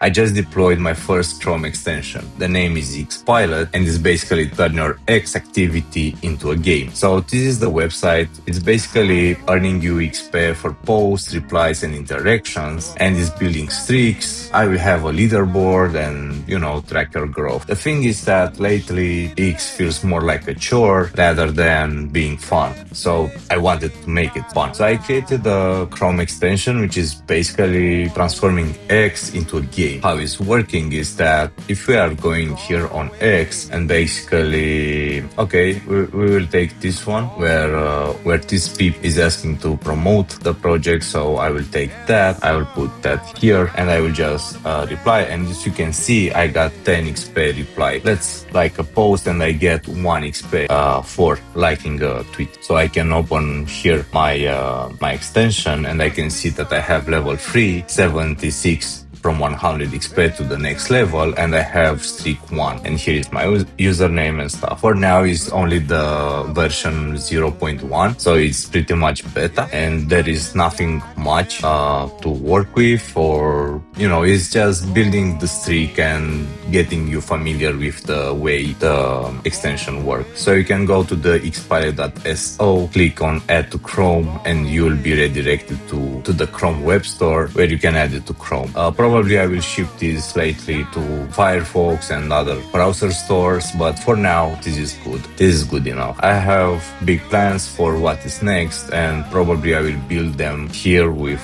I just deployed my first Chrome extension. The name is XPilot and it's basically turn your X activity into a game. So this is the website. It's basically earning you XP for posts, replies and interactions, and it's building streaks. I will have a leaderboard and, track your growth. The thing is that lately X feels more like a chore rather than being fun. So I wanted to make it fun. So I created a Chrome extension, which is basically transforming X into a game. How it's working is that if we are going here on X and basically, okay, we will take this one where this peep is asking to promote the project. So I will take that, I will put that here and I will just reply. And as you can see, I got 10 XP reply. Let's like a post and I get 1 XP for liking a tweet. So I can open here my extension and I can see that I have level 3, 76 from 100 XP to the next level, and I have streak 1, and here is my username and stuff. For now it's only the version 0.1, so it's pretty much beta and there is nothing much to work with, or it's just building the streak and getting you familiar with the way the extension works. So you can go to the xpilot.so, click on add to Chrome, and you will be redirected to the Chrome web store where you can add it to Chrome. Probably I will ship this lately to Firefox and other browser stores, but for now this is good. This is good enough. I have big plans for what is next, and probably I will build them here with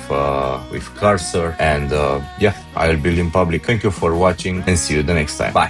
cursor, and I will build in public. Thank you for watching and see you the next time. Bye.